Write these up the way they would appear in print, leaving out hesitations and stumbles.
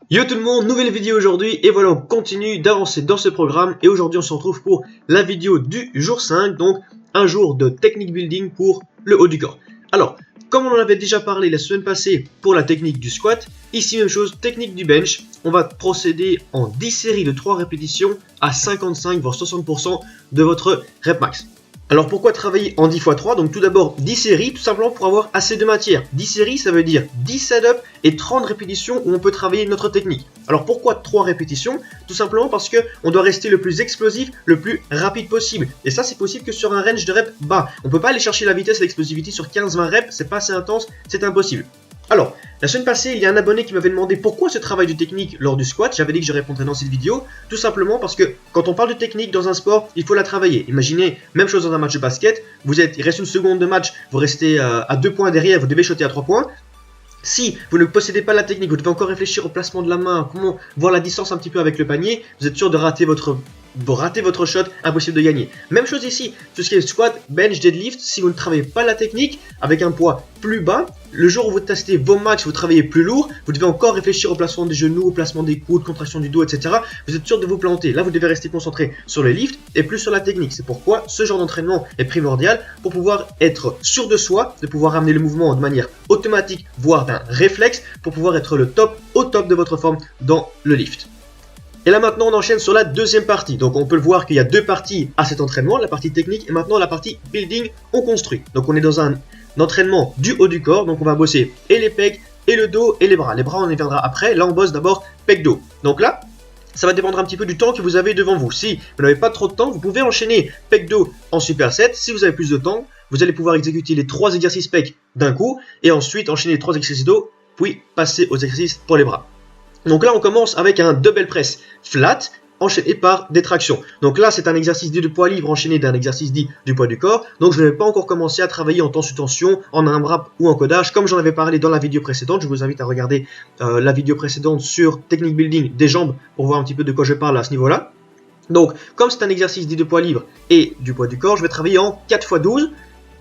Yo tout le monde, nouvelle vidéo aujourd'hui et voilà on continue d'avancer dans ce programme et aujourd'hui on se retrouve pour la vidéo du jour 5, donc un jour de technique building pour le haut du corps. Alors, comme on en avait déjà parlé la semaine passée pour la technique du squat, ici même chose, technique du bench, on va procéder en 10 séries de 3 répétitions à 55 voire 60% de votre rep max. Alors pourquoi travailler en 10 x 3? Donc tout d'abord 10 séries, tout simplement pour avoir assez de matière. 10 séries, ça veut dire 10 setups et 30 répétitions où on peut travailler notre technique. Alors pourquoi 3 répétitions? Tout simplement parce que on doit rester le plus explosif, le plus rapide possible. Et ça c'est possible que sur un range de reps bas. On peut pas aller chercher la vitesse et l'explosivité sur 15-20 reps, c'est pas assez intense, c'est impossible. Alors, la semaine passée, il y a un abonné qui m'avait demandé pourquoi ce travail de technique lors du squat. J'avais dit que je répondrais dans cette vidéo. Tout simplement parce que quand on parle de technique dans un sport, il faut la travailler. Imaginez, même chose dans un match de basket. Il reste une seconde de match, vous restez à 2 points derrière, vous devez shotter à 3 points. Si vous ne possédez pas la technique, vous devez encore réfléchir au placement de la main, comment voir la distance un petit peu avec le panier, vous êtes sûr de rater votre shot, impossible de gagner. Même chose ici, tout ce qui est squat, bench, deadlift, si vous ne travaillez pas la technique avec un poids plus bas, le jour où vous testez vos max, vous travaillez plus lourd, vous devez encore réfléchir au placement des genoux, au placement des coudes, contraction du dos, etc. Vous êtes sûr de vous planter. Là, vous devez rester concentré sur le lift et plus sur la technique. C'est pourquoi ce genre d'entraînement est primordial pour pouvoir être sûr de soi, de pouvoir amener le mouvement de manière automatique, voire d'un réflexe, pour pouvoir être au top de votre forme dans le lift. Et là maintenant on enchaîne sur la deuxième partie. Donc on peut le voir qu'il y a deux parties à cet entraînement, la partie technique et maintenant la partie building, on construit. Donc on est dans un entraînement du haut du corps, donc on va bosser et les pecs, et le dos, et les bras. Les bras on y viendra après, là on bosse d'abord pec-dos. Donc là, ça va dépendre un petit peu du temps que vous avez devant vous. Si vous n'avez pas trop de temps, vous pouvez enchaîner pec-dos en superset. Si vous avez plus de temps, vous allez pouvoir exécuter les 3 exercices pec d'un coup, et ensuite enchaîner les 3 exercices dos, puis passer aux exercices pour les bras. Donc là, on commence avec un double press flat enchaîné par des tractions. Donc là, c'est un exercice dit de poids libre enchaîné d'un exercice dit du poids du corps. Donc je ne vais pas encore commencer à travailler en tension-tension, en AMRAP ou en codage, comme j'en avais parlé dans la vidéo précédente. Je vous invite à regarder la vidéo précédente sur technique building des jambes pour voir un petit peu de quoi je parle à ce niveau-là. Donc, comme c'est un exercice dit de poids libre et du poids du corps, je vais travailler en 4x12.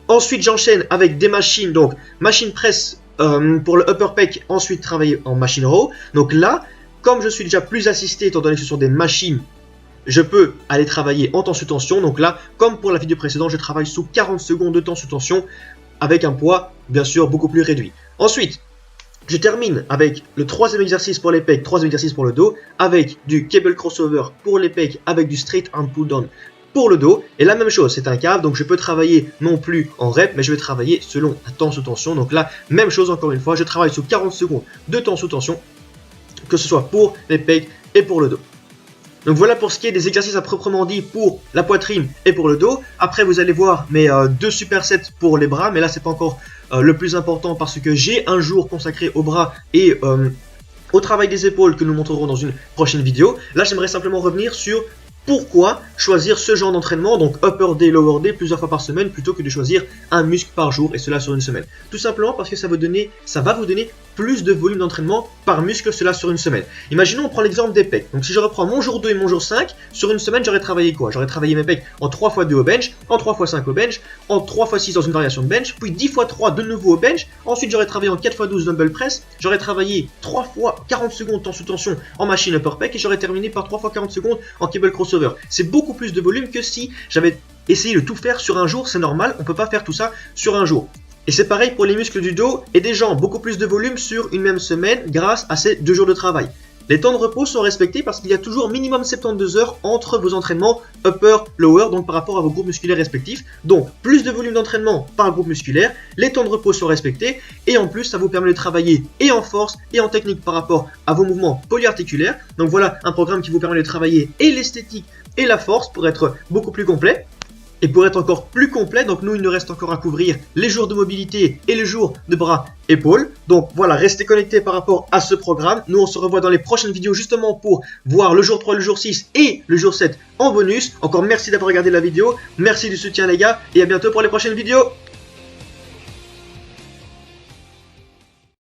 Ensuite, j'enchaîne avec des machines, donc machine press pour le upper pec, ensuite travailler en machine row. Donc là, comme je suis déjà plus assisté, étant donné que ce sont des machines, je peux aller travailler en temps sous tension. Donc là, comme pour la vidéo précédente, je travaille sous 40 secondes de temps sous tension avec un poids, bien sûr, beaucoup plus réduit. Ensuite, je termine avec le troisième exercice pour les pecs, troisième exercice pour le dos, avec du cable crossover pour les pecs, avec du straight arm pull down pour le dos. Et la même chose, c'est un câble, donc je peux travailler non plus en rep, mais je vais travailler selon la temps sous tension. Donc là, même chose encore une fois, je travaille sous 40 secondes de temps sous tension, que ce soit pour les pecs et pour le dos. Donc voilà pour ce qui est des exercices à proprement dit pour la poitrine et pour le dos. Après vous allez voir mes 2 supersets pour les bras, mais là c'est pas encore le plus important parce que j'ai un jour consacré aux bras et au travail des épaules que nous montrerons dans une prochaine vidéo. Là j'aimerais simplement revenir sur pourquoi choisir ce genre d'entraînement, donc upper day, lower day, plusieurs fois par semaine, plutôt que de choisir un muscle par jour, et cela sur une semaine. Tout simplement parce que ça va vous donner plus de volume d'entraînement par muscle, cela sur une semaine. Imaginons, on prend l'exemple des pecs. Donc si je reprends mon jour 2 et mon jour 5, sur une semaine, j'aurais travaillé quoi? J'aurais travaillé mes pecs en 3x2 au bench, en 3x5 au bench, en 3x6 dans une variation de bench, puis 10x3 de nouveau au bench. Ensuite, j'aurais travaillé en 4x12 dumbbell press, j'aurais travaillé 3 fois 40 secondes temps sous tension en machine upper pec, et j'aurais terminé par 3 fois 40 secondes en cable crossover. C'est beaucoup plus de volume que si j'avais essayé de tout faire sur un jour. C'est normal, on ne peut pas faire tout ça sur un jour. Et c'est pareil pour les muscles du dos et des jambes, beaucoup plus de volume sur une même semaine grâce à ces 2 jours de travail. Les temps de repos sont respectés parce qu'il y a toujours minimum 72 heures entre vos entraînements upper, lower, donc par rapport à vos groupes musculaires respectifs. Donc plus de volume d'entraînement par groupe musculaire, les temps de repos sont respectés et en plus ça vous permet de travailler et en force et en technique par rapport à vos mouvements polyarticulaires. Donc voilà un programme qui vous permet de travailler et l'esthétique et la force pour être beaucoup plus complet. Et pour être encore plus complet, donc nous il nous reste encore à couvrir les jours de mobilité et les jours de bras épaules. Donc voilà, restez connectés par rapport à ce programme. Nous on se revoit dans les prochaines vidéos justement pour voir le jour 3, le jour 6 et le jour 7 en bonus. Encore merci d'avoir regardé la vidéo, merci du soutien les gars et à bientôt pour les prochaines vidéos.